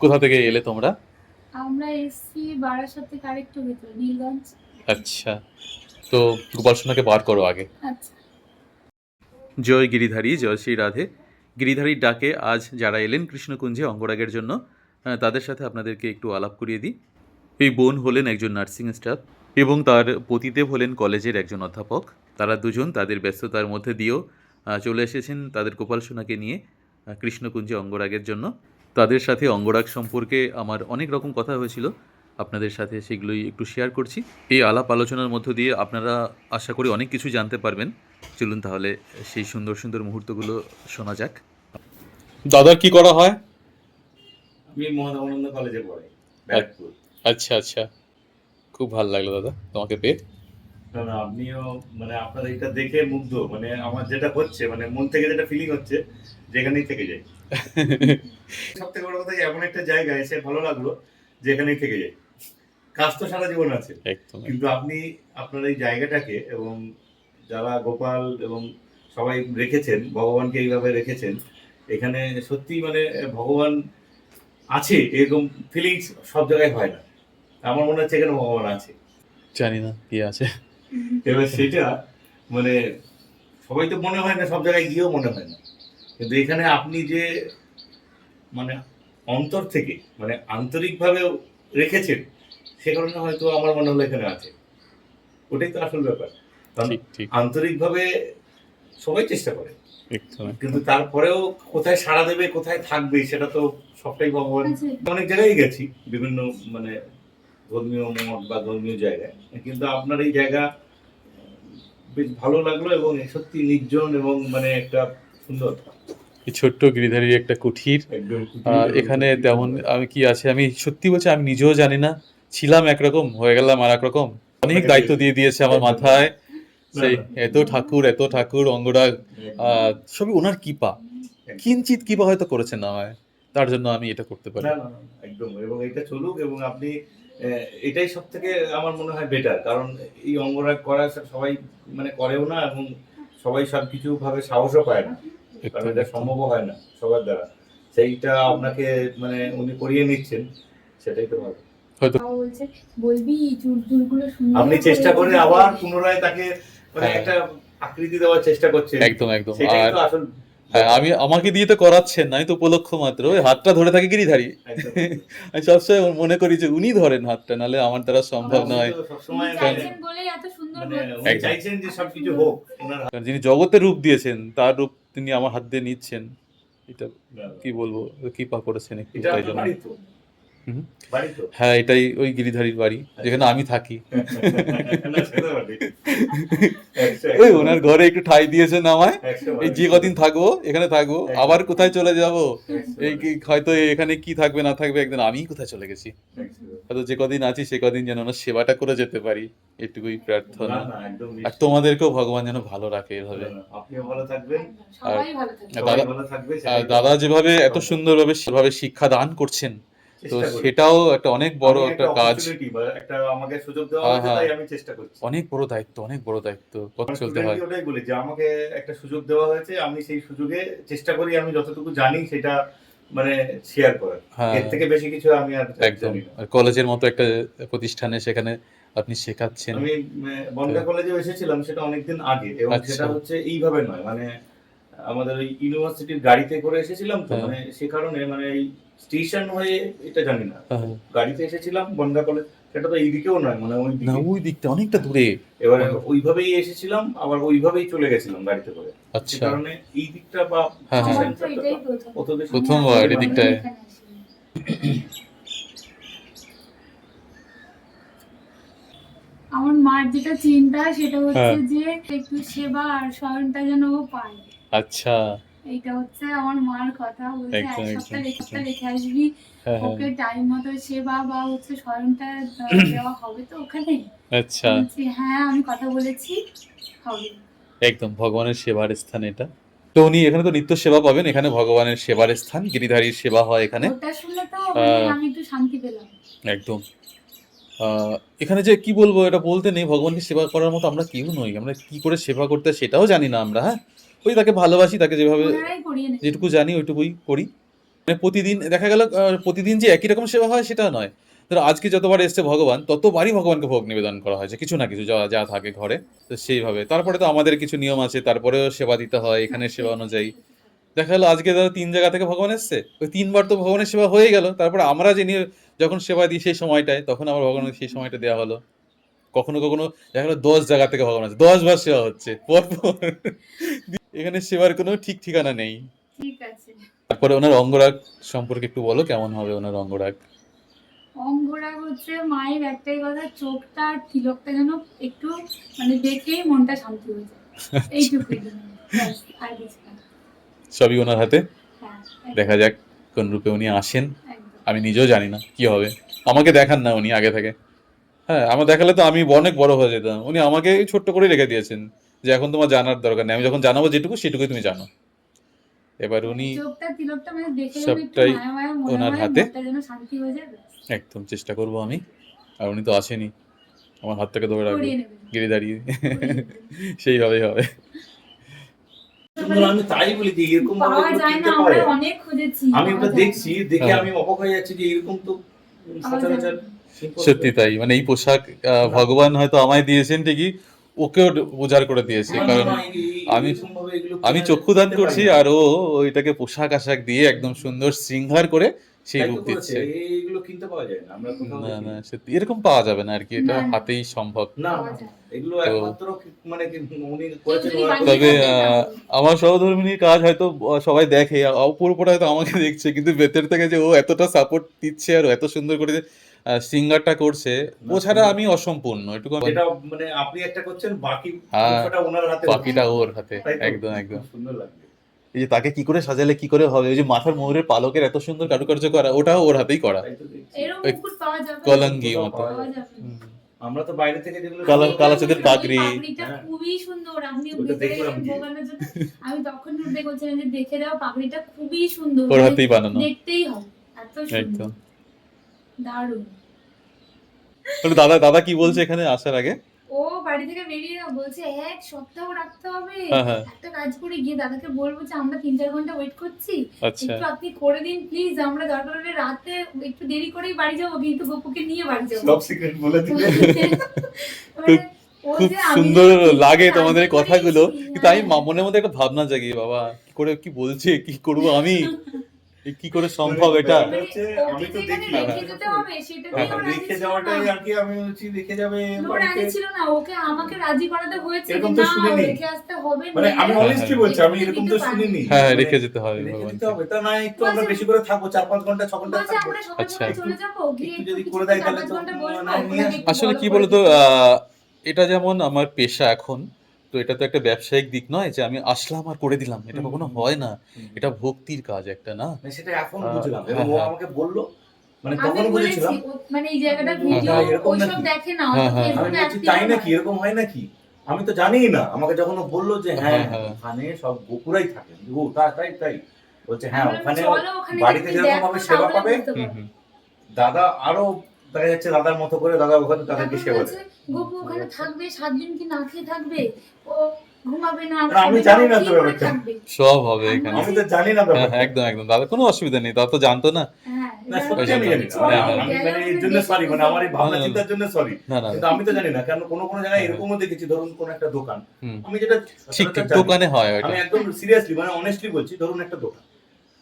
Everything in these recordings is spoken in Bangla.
কোথা থেকে এলে তোমরা? আমরা এসছি বারাসাত থেকে আরেকটু ভিতরে নীলগঞ্জ। আচ্ছা, তো গোপাল সোনাকে বার করো আগে। আচ্ছা। জয় গিরিধারী, জয় শ্রী রাধে। গিরিধারীর ডাকে আজ যারা এলেন কৃষ্ণকুঞ্জে অঙ্গরাগের জন্য, তাদের সাথে আপনাদেরকে একটু আলাপ করিয়ে দিই। এই বোন হলেন একজন নার্সিং স্টাফ এবং তার পতিদেব হলেন কলেজের একজন অধ্যাপক। তারা দুজন তাদের ব্যস্ততার মধ্যে দিয়েও চলে এসেছেন তাদের গোপাল সোনাকে নিয়ে কৃষ্ণকুঞ্জে অঙ্গরাগের জন্য। তাদের সাথে অঙ্গরাগ সম্পর্কে আমার অনেক রকম কথা হয়েছিল, আপনাদের সাথে সেগুলোই একটু শেয়ার করছি। এই আলাপ আলোচনার মধ্য দিয়ে আপনারা আশা করি অনেক কিছু জানতে পারবেন। চলুন তাহলে সেই সুন্দর সুন্দর মুহূর্তগুলো শোনা যাক। দাদার কি করা হয়? আমি মহানন্দ কলেজে পড়াই, ব্যারাকপুর। আচ্ছা আচ্ছা, খুব ভালো লাগলো দাদা তোমাকে পেয়ে। কারণ আপনিও মানে আপনার এটা দেখে মুগ্ধ, মানে আমার যেটা হচ্ছে মানে মন থেকে যেটা ফিলিং হচ্ছে যেখানেই থেকে যাই। সব থেকে বড় কথা এমন একটা জায়গা এসে ভালো লাগলো যেখানেই থেকে যাই। কাজ তো সারা জীবন আছে, একদম কিন্তু আপনি আপনার এই জায়গাটাকে এবং যারা গোপাল এবং সবাই রেখেছেন, ভগবানকে এইভাবে রেখেছেন এখানে, সত্যি মানে ভগবান আছে এরকম ফিলিংস সব জায়গায় হয় না। আমার মনে হচ্ছে এখানে ভগবান আছে। জানি না কি আছে। এবার সেটা মানে সবাই তো মনে হয় না, সব জায়গায় গিয়েও মনে হয় না, কিন্তু এখানে আপনি যে মানে অন্তর থেকে মানে আন্তরিকভাবে রেখেছেন, সে কারণে হয়তো আমার মনে হলো এখানে আছে। ওটাই তো আসল ব্যাপার। কারণ ঠিক ঠিক আন্তরিকভাবে সবাই চেষ্টা করে, একদম কিন্তু তারপরেও কোথায় সাড়া দেবে কোথায় থাকবে সেটা তো সবটাই ভগবান। আচ্ছা। অনেক জায়গায় গেছি, বিভিন্ন মানে ধর্মীয় মঠ বা ধর্মীয় জায়গায়, কিন্তু আপনার এই জায়গা বেশ ভালো লাগলো এবং সত্যি নির্জন এবং মানে একটা সুন্দর এই ছোট্ট গিরিধারীর একটা কুঠির। একদম এখানে তেমন আমি কি আছে আমি সত্যি বলছি আমি নিজেও জানি না। ছিলাম একরকম, হয়ে গেলাম আর এক রকম। অনেক দায়িত্ব দিয়ে দিয়েছে আমার মাথায়। সেই এত ঠাকুর অঙ্গরাগ, সবই ওনার কৃপা। কিঞ্চিত কৃপা হয়তো করেছেন আমায়, তার জন্য আমি এটা করতে পারি। না না না, একদম, এবং এটা চলুক এবং আপনি এটাই সব থেকে আমার মনে হয় বেটার। কারণ এই অঙ্গরাগ করা সবাই মানে করেও না, এবং সবাই সব কিছু ভাবে সাহসও পায় না, কারণ একদম এটা একদম। সম্ভব হয় না সবার দ্বারা। সেইটা আপনাকে মানে উনি করিয়ে নিচ্ছেন, সেটাই তো ভালো। হয়তো বাবা বলছে বলবি চুলগুলো সুন্দর আপনি চেষ্টা করে আবার পুনরায় তাকে মানে হ্যাঁ একটা আকৃতি দেওয়ার চেষ্টা করছেন, একদম একদম। সেটাই আর তো আসল হ্যাঁ, ব্যাপার। আমি আমাকে দিয়ে তো করাচ্ছেন না, আমি তো উপলক্ষ মাত্র। ওই হাতটা ধরে থাকে গিরিধারী। একদম একদম। আমি সবসময় মনে করি যে উনি ধরেন হাতটা, নাহলে আমার দ্বারা সম্ভব উনি নয়। তো উনি সবসময় মানে চাইছেন বলেই এত সুন্দর মানে হচ্ছে। উনি একদম। চাইছেন যে এত সবকিছু সুন্দর হোক হচ্ছে। ওনার কারণ যিনি জগতের রূপ দিয়েছেন তার রূপ তিনি আমার হাত দিয়ে নিচ্ছেন, এটা হাতে। কি বলবো, কৃপা করেছেন একটু, এটা তাই আপনার জন্য। বাড়ি তো? হুম। বাড়ি তো? হ্যাঁ, এটাই ওই গিরিধারীর বাড়ি আচ্ছা। যেখানে আমি থাকি। না সেটা বটে। ১০০ ওই ১০০ ওনার বটে। ঘরে একটু ঠাঁই দিয়েছেন আমায়। ১০০ এই বার যে কদিন থাকবো এখানে থাকবো, একদম। আবার কোথায় চলে যাব, ১০০ এই বার। কি হয়তো এখানে কি থাকবে না থাকবে, একদিন আমিই কোথায় চলে গেছি। ১০০ বার। হয়তো যে কদিন আছি সে কদিন যেন ওনার সেবাটা করে যেতে পারি, এটুকুই না প্রার্থনা। না, একদম আর নিশ্চয়ই। তোমাদেরকেও ভগবান যেন ভালো রাখে না এভাবে। না, আপনিও ভালো থাকবেন, একদম সবাই ভালো থাকে। আর সবাই দাদা, ভালো থাকবে, সেটাই তো দাদা যেভাবে এত সম্ভব। সুন্দরভাবে সেভাবে শিক্ষা দান করছেন, তো চেষ্টা করি। সেটাও একটা অনেক বড় আমি একটা একটা কাজ। অপরচুনিটি বা একটা আমাকে সুযোগ দেওয়া হ্যাঁ হয়েছে, হ্যাঁ, তাই আমি চেষ্টা করছি। অনেক বড় দায়িত্ব, অনেক বড় দায়িত্ব, পথ আমার চলতে হয়। স্টুডেন্টকে ওটাই বলি যে আমাকে একটা সুযোগ দেওয়া হয়েছে, আমি সেই সুযোগে চেষ্টা করি আমি যতটুকু জানি সেটা মানে শেয়ার করার। হ্যাঁ এর থেকে বেশি কিছু আমি আর একদম। জানি না। আর কলেজের মতো একটা প্রতিষ্ঠানে সেখানে আপনি শেখাচ্ছেন। আমি তো বনগাঁ কলেজেও এসেছিলাম, সেটা অনেকদিন আগে, এবং সেটা আচ্ছা। হচ্ছে এইভাবে নয়, মানে আমাদের ওই ইউনিভার্সিটির গাড়িতে করে এসেছিলাম, তো হ্যাঁ মানে সে কারণে মানে এই স্টেশন হয়ে এটা জানি না, হ্যাঁ। তো গাড়িতে এসেছিলাম বনগাঁ কলেজ, সেটা তো এই দিকেও নয়, মানে ওই না, দিকে। ওই দিকটা অনেকটা দূরে। এবারে অনেক- ওইভাবেই এসেছিলাম, আবার ওইভাবেই চলে গেছিলাম গাড়িতে করে। সে আচ্ছা। কারণে এই দিকটা বা হ্যাঁ হ্যাঁ। আমার তো সেন্টারটা এটাই তো প্রথম। অত বেশি প্রথমবার আমি এদিকটায়। এখানে আসিনি। আমার মার যেটা চিন্তা সেটা হচ্ছে হ্যাঁ যে একটু সেবা আর শয়নটা যেন ও পায়। আচ্ছা। এইটা হচ্ছে আমার মার কথা। বলছে একদম এক একদম। সপ্তাহ রেখে আসবি, হ্যাঁ হ্যাঁ। ওকে টাইম মতো সেবা বা হচ্ছে শয়নটা দেওয়া হবে তো ওখানে। আচ্ছা। বলছি হ্যাঁ আমি কথা বলেছি, হবে। একদম ভগবানের সেবার স্থান এটা। তো উনি এখানে তো নিত্য সেবা পাবেন, এখানে ভগবানের সেবার স্থান, গিরিধারীর সেবা হয় এখানে। ওটা শুনে তো মানে আহ, আমি একটু শান্তি পেলাম। একদম। এখানে যে কি বলবো, এটা বলতে নেই, ভগবানকে সেবা করার মতো আমরা কেউ নই। আমরা কি করে সেবা করতে হয় সেটাও জানি না আমরা। হ্যাঁ, ওই তাকে ভালোবাসি, তাকে যেভাবে ওনারাই করিয়ে নেবেন। যেটুকু জানি ওইটুকুই করি। মানে প্রতিদিন দেখা গেল প্রতিদিন যে একই রকম সেবা হয় সেটা নয়। ধরো আজকে যতবার এসছে ভগবান ততবারই ভগবানকে ভোগ নিবেদন করা হয়েছে কিছু না কিছু যা যা থাকে ঘরে। তো সেইভাবে তারপরে তো আমাদের কিছু নিয়ম আছে, তারপরেও সেবা দিতে হয় এখানের সেবা অনুযায়ী। দেখা গেলো আজকে ধরো 3 জায়গা থেকে ভগবান এসছে, ওই 3 বার তো ভগবানের সেবা হয়ে গেল। তারপরে আমরা যে নিয়ে যখন সেবা দিই সেই সময়টায় তখন আবার ভগবানের সেই সময়টা দেওয়া হলো। কখনো কখনো দেখা গেলো 10 জায়গা থেকে ভগবান আছে, 10 বার সেবা হচ্ছে পরপর। এখানে সেবার কোনো ঠিক ঠিকানা নেই। ঠিক আছে। তারপরে ওনার অঙ্গরাগ সম্পর্কে একটু বলো, কেমন হবে ওনার অঙ্গরাগ? অঙ্গরাগ হচ্ছে মায়ের একটাই কথা, চোখটা আর তিলকটা যেন একটু মানে দেখেই মনটা শান্তি হয়ে যায়, এইটুকুই। ব্যাস, আর কিছু না। সবই ওনার হাতে। হ্যাঁ, দেখা যাক কোন রূপে উনি আসেন। একদম। আমি নিজেও জানি না কি হবে। আমাকে দেখান না উনি আগে থেকে। হ্যাঁ, আমার দেখালে তো আমি অনেক বড় হয়ে যেতাম। উনি আমাকে ছোট্ট করে রেখে দিয়েছেন যে এখন তোমার জানার দরকার নেই, আমি যখন জানাবো যেটুকু সেটুকুই তুমি জানো। এবার উনি চোখটা তিলকটা মানে দেখে যেন একটু সবটাই মায়া মায়া মনে ওনার হয়, হাতে। মনটা যেন শান্তি হয়ে যায়, ব্যাস। একদম চেষ্টা করব আমি। আর উনি তো আসেনি, আমার হাত থেকে ধরে রাখবে করিয়ে নেবেন, গিরিধারী। করিয়ে নেবেন। সেইভাবেই হবে। সুন্দর, আমি তাই বলি যে এরকম ভাবে পাওয়া এগুলো যায় কিনতে না, পাওয়া আমরা যায়। অনেক খুঁজেছি, আমি পাওয়া ওটা যায় না। দেখছি, দেখে হ্যাঁ। আমি অবাক হয়ে যাচ্ছি যে এরকম তো পাওয়া যায় সচরাচর না। impossible। সত্যি তাই, মানে এই পোশাক ভগবান হয়তো আমায় দিয়েছেন ঠিকই, ওকেও উজাড় করে দিয়েছে। না, না, কারণ না, আমি এরকম ভাবে এগুলো আমি কেনা চক্ষু দান কিনতে করছি পারি না। আর ও ওইটাকে পোশাক আশাক দিয়ে একদম সুন্দর শৃঙ্গার করে সেই তাই রূপ তো করেছে, দিচ্ছে। এইগুলো কিনতে পাওয়া যায় না, আমরা কোথাও না দেখি না না। সত্যি এরকম পাওয়া যাবে না আর কি, এটা না, না। হাতেই সম্ভব। না, পাওয়া না, যায় না। এগুলো তো একমাত্র মানে কি উনি করেছেন, যদি ওরা বানিয়ে তবে থাকে তাহলে। আমার সহধর্মিনীর কাজ হয়তো সবাই দেখে, অপর উপরে হয়তো আমাকে দেখছে, কিন্তু ভেতর থেকে যে ও এতটা সাপোর্ট দিচ্ছে আর ও এত সুন্দর করে সিঙ্গারটা করছে, ও না, ছাড়া সুন্দর। আমি অসম্পূর্ণ এটুকু। যেটা মানে আপনি একটা করছেন, বাকি হ্যাঁ, অংশটা ওনার হাতে হচ্ছে। বাকিটা ওর হাতে। তাই তো? একদম খুব একদম। সুন্দর লাগবে। এই যে তাকে কি করে সাজালে কি করে হবে, ওই যে মাথার ময়ূরের পালকের এত সুন্দর কারুকার্য করা, ওটাও ওর হাতেই করা। তাই তো দেখছি। এরকম ওই মুকুট পাওয়া যাবে না? কলঙ্গি কোথাও মতো। পাওয়া পাওয়া যায় না। যাবে না। হুম। আমরা তো বাইরে থেকে যেগুলো কালা- কিনি, কালা ওই চাঁদের পাগড়ি। পাগড়িটা হ্যাঁ। খুবই সুন্দর, আপনি ওটা ভেতরে দেখলাম গিয়ে। বোগানোর জন্য আমি তখন উল্লেখ করছিলাম যে দেখে দাও, পাগড়িটা খুবই সুন্দর, ওর মানে হাতেই বানানো। দেখতেই হবে, এত সুন্দর, একদম। দারুণ। তাহলে দাদা দাদা কি বলছে এখানে আসার আগে? ও বাড়ি থেকে বেরিয়ে বলছে 1 সপ্তাহ রাখতে হবে, হ্যাঁ হ্যাঁ। একটা কাজ করে গিয়ে দাদাকে বলবো যে আমরা 3-4 ঘন্টা ওয়েট করছি, আচ্ছা। একটু আপনি করে দিন প্লিজ, আমরা দরকার হলে রাতে একটু দেরি করেই বাড়ি যাবো, কিন্তু গপুকে নিয়ে বাড়ি যাবো। সব সিক্রেট বলে দিলে। মানে ও খুব যে আমি সুন্দর যে লাগে রাজি তোমাদের এই কথাগুলো, করিয়েছি, কিন্তু আমি হ্যাঁ। মনের মধ্যে একটা ভাবনা জাগি, বাবা কি করে কি বলছে, কি করব আমি, এ কি করে সম্ভব এটা। মানে হচ্ছে, আমি তো ওকে যেখানে দেখি। রেখে যেতে হবে সেটা হ্যাঁ, দিয়েও রাজি রেখে ছিল যাওয়াটাই না। আর কি, আমি বলছি রেখে যাবে ও বাড়িতে। রাজি ছিল না, ওকে আমাকে রাজি করাতে হয়েছে যে এরকম তো না শুনিনি। রেখে আসতে হবে, মানে আমি নইলে অনেস্টলি হ্যাঁ, বলছি, আমি রেখে এরকম দিতে তো পারি। শুনিনি। হ্যাঁ মানে রেখে যেতে হবে রেখে দিতে ভগবানকে। হবে, তা না একটু আমরা বেশি করে থাকবো, 4-5 ঘন্টা 6 ঘন্টা বলছে থাকবো। আমরা সকাল আচ্ছা। সকাল চলে যাবো, গিয়ে একটু একটু যদি কিছু করে দেয় 4-5 তাহলে তো ঘন্টা বসবো, না নিয়ে ওখানে আসবো। একটু আসলে বলো কি করে বলতো, দিতে। এটা যেমন আমার পেশা এখন, তো এটা তো একটা ব্যবসায়িক দিক নয় যে আমি আসলাম আর করে দিলাম, এটা কখনো হয় না। এটা ভক্তির কাজ একটা, না? মানে সেটা এখন আহ, বুঝলাম, এবং হ্যাঁ ও হ্যাঁ আমাকে বললো, মানে আমি তখনও বলেছি বুঝেছিলাম। মানে এই জায়গাটা আমি ভিডিও বলছি, এরকম ওইসব নাকি? দেখে না, হ্যাঁ, অত হ্যাঁ, আমি ফেসবুকে বলছি তাই অ্যাক্টিভ নাকি, এরকম হয় নাকি, আমি তো জানি না। আমাকে যখন ও বললো যে হ্যাঁ হ্যাঁ, হ্যাঁ। ওখানে সব গোপুরাই থাকে, ও তাই তাই বলছে, হ্যাঁ ওখানে চলো ওখানে বাড়িতে তুমি যেরকম দেখো, ভাবে সেবা তাহলে পাবে, বুঝতে হুম পারবে। হুম। দাদা আরো দেখা যাচ্ছে দাদার মতো করে দাদা ওখানে তাদেরকে তারপর সেবা বলছে দেয়। গপু ওখানে থাকবে 7 দিন, কি না খেয়ে থাকবে, ও ঘুমাবে না, না, আমি খাবে জানি না কি তো করে ব্যাপারটা। থাকবে। সব হবে আমি এখানে। আমি তো জানি না হ্যাঁ ব্যাপারটা। হ্যাঁ, একদম একদম দাদা, কোনো অসুবিধা নেই, দাদা তো জানতো না। হ্যাঁ, না এবার সত্যি আমি জানি না, চলো, হ্যাঁ, হ্যাঁ। আমি গেলে মানে এর ওখানে জন্য দেখে সরি, মানে আমার এই না, ভাবনা না, চিন্তার জন্য সরি। না না কিন্তু আমি তো জানি না, কারণ কোনো কোনো জায়গায় হ্যাঁ, এরকমও দেখেছি, ধরুন কোন একটা দোকান, হুম, আমি যেটা ঠিক ঠিক সচরাচর জানি, দোকানে হয় ওটা। আমি একদম সিরিয়াসলি মানে অনেস্টলি বলছি, ধরুন একটা দোকান,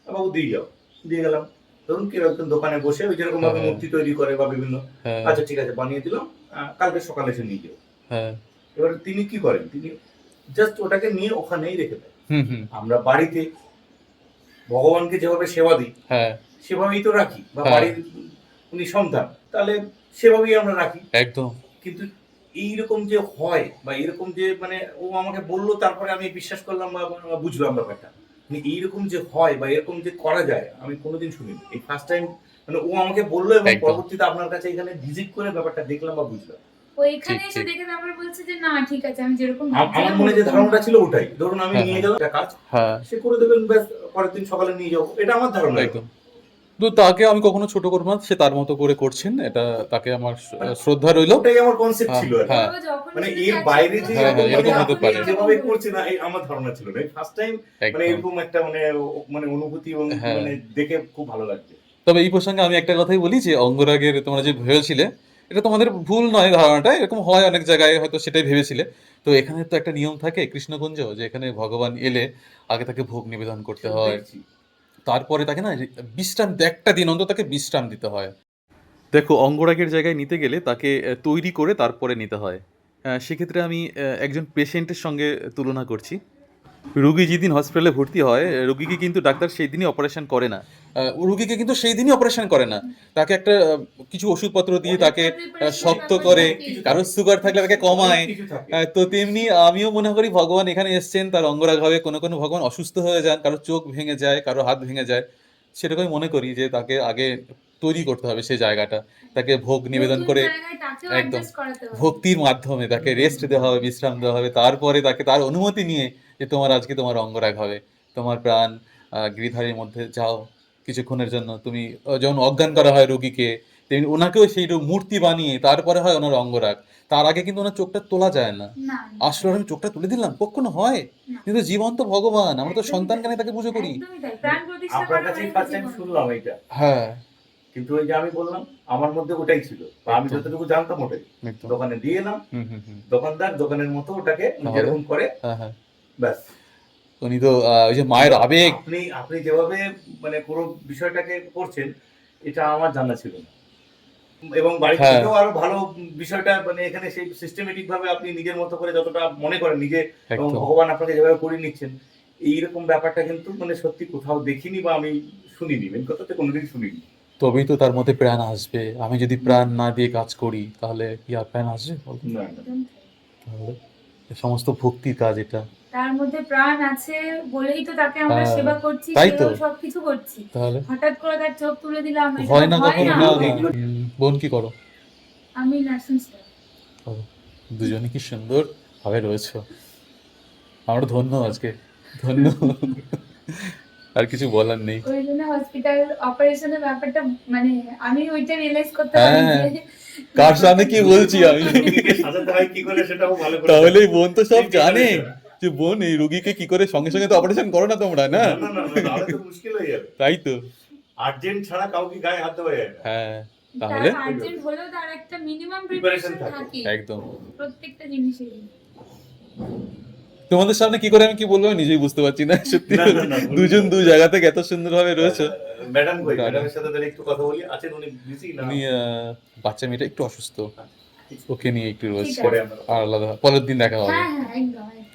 বাবু দিয়ে যাও, দিয়ে গেলাম, ধরুন কেউ একজন দোকানে বসে ওই যেরকম ভাবে হ্যাঁ, মূর্তি তৈরি করে বা বিভিন্ন, হ্যাঁ আচ্ছা ঠিক আছে বানিয়ে দিলাম, কালকে সকালে এসে নিয়ে যাও। হ্যাঁ, এবার তিনি কি করেন, তিনি জাস্ট ওটাকে নিয়ে ওখানেই রেখে দেন। হুম হুম, আমরা বাড়িতে ভগবানকে যেভাবে সেবা দিই হ্যাঁ সেভাবেই তো রাখি, বা হ্যাঁ। বাড়ির উনি সন্তান, তাহলে সেভাবেই আমরা রাখি। একদম। কিন্তু এইরকম যে হয় বা এরকম যে মানে ও আমাকে বললো তারপরে আমি বিশ্বাস করলাম বা বুঝলাম ব্যাপারটা, মানে এইরকম যে হয় বা এরকম যে করা যায় আমি কোনোদিন শুনিনি, এই ফার্স্ট টাইম মানে ও আমাকে বললো, এবং একদম। পরবর্তীতে আপনার কাছে এখানে ভিজিট করে ব্যাপারটা দেখলাম বা বুঝলাম। ও এখানে ঠিক, এসে ঠিক। দেখে তারপর বলছে যে না ঠিক আছে, আমি যেরকম আমার ভাবছিলাম মনে যে ওরকম ধারণাটা না। ছিল ওটাই, ধরুন আমি হ্যাঁ, নিয়ে হ্যাঁ। গেলাম একটা কাজ, হ্যাঁ সে করে দেবেন, ব্যাস পরের দিন সকালে নিয়ে যাবো, এটা আমার ধারণা। একদম। তো তাকে আমি কখনো ছোট করবো না, সে তার মতো করে করছেন, এটা তাকে আমার শ্রদ্ধা রইল। ওটাই আমার কনসেপ্ট ছিল আর কি। হ্যাঁ। ও যখন মানে শুধু এর catch বাইরে যে করতো, হ্যাঁ, হ্যাঁ, এরকম মানে হতে আপনি পারে। যেভাবে করছেন না, এই আমার ধারণা ছিল না, ফার্স্ট টাইম মানে একদম। এরকম একটা মানে মানে অনুভূতি এবং হ্যাঁ। মানে দেখে খুব ভালো লাগছে। তবে এই প্রসঙ্গে আমি একটা কথাই বলি যে অঙ্গরাগের তোমরা যে ভেবেছিলে, এটা তোমাদের ভুল নয়, ধারণাটা এরকম হয় অনেক জায়গায়, হয়তো সেটাই ভেবেছিলে। তো এখানে তো একটা নিয়ম থাকে কৃষ্ণকুঞ্জ, যে এখানে ভগবান এলে আগে তাকে ভোগ নিবেদন করতে সেটা হয়, দেখছি। তারপরে তাকে না বিশ্রাম, একটা দিন অন্তত তাকে বিশ্রাম দিতে হয়। দেখো, অঙ্গরাগের জায়গায় নিতে গেলে তাকে তৈরি করে তারপরে নিতে হয়। সেক্ষেত্রে আমি একজন পেশেন্টের সঙ্গে তুলনা করছি। রুগী যেদিন হসপিটালে ভর্তি হয়, রুগীকে কিন্তু ডাক্তার সেই দিনই অপারেশন করে না। রুগীকে কিন্তু সেই দিনই অপারেশন করে না, তাকে একটা কিছু ওষুধপত্র দিয়ে তাকে শক্ত করে, কারো সুগার থাকলে তাকে কমায়। অনেক কিছু থাকে। তো তেমনি আমিও মনে করি ভগবান এখানে এসছেন তার অঙ্গরাগ হবে, কোনো কোনো ভগবান অসুস্থ হয়ে যান, কারো চোখ ভেঙে যায়, কারো হাত ভেঙে যায়, সেরকমই মনে করি যে তাকে আগে তৈরি করতে হবে সেই জায়গাটা, তাকে ভোগ নিবেদন নতুন করে জায়গায় তাকেও একদম adjust করাতে হবে। ভক্তির মাধ্যমে তাকে রেস্ট দেওয়া হবে, বিশ্রাম দেওয়া হবে, তারপরে তাকে তার অনুমতি নিয়ে যে তোমার আজকে তোমার অঙ্গরাগ হবে, তোমার প্রাণ গিরিধারীর মধ্যে যাও কিছুক্ষণের জন্য। তুমি যখন অজ্ঞান করা হয় রোগীকে, তেমনি ওনাকেও সেই মূর্তি বানিয়ে তারপরে হয় ওনার অঙ্গরাগ। তার আগে কিন্তু ওনার চোখটা তোলা যায় না। না, আসলে আমি চোখটা তুলে দিলাম, কখনো হয়? না। কিন্তু জীবন্ত ভগবান, আমরা তো একদমই সন্তান তাই। কেন তাকে পুজো করি? একদমই তাই। প্রাণ প্রতিষ্ঠা আপনার করা কাছেই মানে ফার্স্ট টাইম জীবন। শুনলাম এটা, হ্যাঁ, কিন্তু ওই যে আমি বললাম আমার মধ্যে ওটাই ছিল, বা আমি একদম। যতটুকু জানতাম ওটাই। একদম। দোকানে দিয়ে এলাম, হুম হুম হুম। দোকানদার দোকানের মতো ওটাকে তাহলে? যেরকম করে হ্যাঁ হ্যাঁ। ব্যাস। উনি তো ওই যে মায়ের আবেগ। আপনি আপনি যেভাবে মানে পুরো বিষয়টাকে করছেন, এটা আমার জানা ছিল না। এবং বাড়িতে হ্যাঁ। থেকেও আরো ভালো বিষয়টা মানে এখানে সেই সিস্টেমেটিক ভাবে আপনি নিজের মতো করে যতটা মনে করেন নিজে, এবং একদম। ভগবান আপনাকে যেভাবে করে নিচ্ছেন, এইরকম ব্যাপারটা কিন্তু মানে সত্যি কোথাও দেখিনি বা আমি শুনিনি, মেন কথা তো কোনোদিন শুনিনি। তবেই তো তার মধ্যে প্রাণ আসবে। আমি যদি প্রাণ না দিয়ে কাজ করি তাহলে কি আর প্রাণ আসবে বলো? না না। একদম তাই। তাহলে এ সমস্ত ভক্তির কাজ এটা। তার মধ্যে প্রাণ আছে বলেই তো তাকে আমরা হ্যাঁ, সেবা করছি, তাই তো। সেভাবে সবকিছু করছি। তাহলে হঠাৎ করে তার চোখ তুলে দিলাম, এটা হয় তো না হয় কখনো? না। না না। বোন কি করো? আমি নার্সিং স্টাফ। ও, দুজনে কি সুন্দর ভাবে রয়েছো। আমরা ধন্য আজকে, ধন্য। আর কিছু বলার নেই। ওই জন্য হসপিটাল অপারেশনের ব্যাপারটা মানে আমি ওইটা রিয়েলাইজ করতে পারি হ্যাঁ, যে কার সামনে কি বলছি আমি। রোগীকে সাজাতে হয় কি করে সেটাও ভালো করে তাহলে বোন তো সব ঠিক জানে আছে। যে বোন এই রুগীকে কি করে সঙ্গে সঙ্গে তো অপারেশন করো না তোমরা, না? না না না না, তাহলে তো মুশকিল হয়ে যাবে। তাই তো। আর্জেন্ট ছাড়া কাউকে গায়ে হাত দেওয়া যায় না। হ্যাঁ, তার তাহলে আর্জেন্ট হলেও তার একটা মিনিমাম Preparation প্রিপারেশন থাকে। থাকে একদম। প্রত্যেকটা জিনিসেরই। তোমাদের সামনে কি করে আমি কি বলবো আমি নিজেই বুঝতে পারছি না, সত্যি। না, না, না, দুজন দু জায়গা থেকে এত সুন্দরভাবে রয়েছে। ম্যাডাম কই? দারুণ। ম্যাডামের সাথে তাহলে একটু কথা বলি। আছেন উনি বিজি না? উনি বাচ্চা মেয়েটা একটু অসুস্থ, ওকে নিয়ে একটু রয়েছে। ঠিক আছে। পরে আমরা আর আলাদা পরের দিন দেখা হবে। হ্যাঁ হ্যাঁ একদম একদম।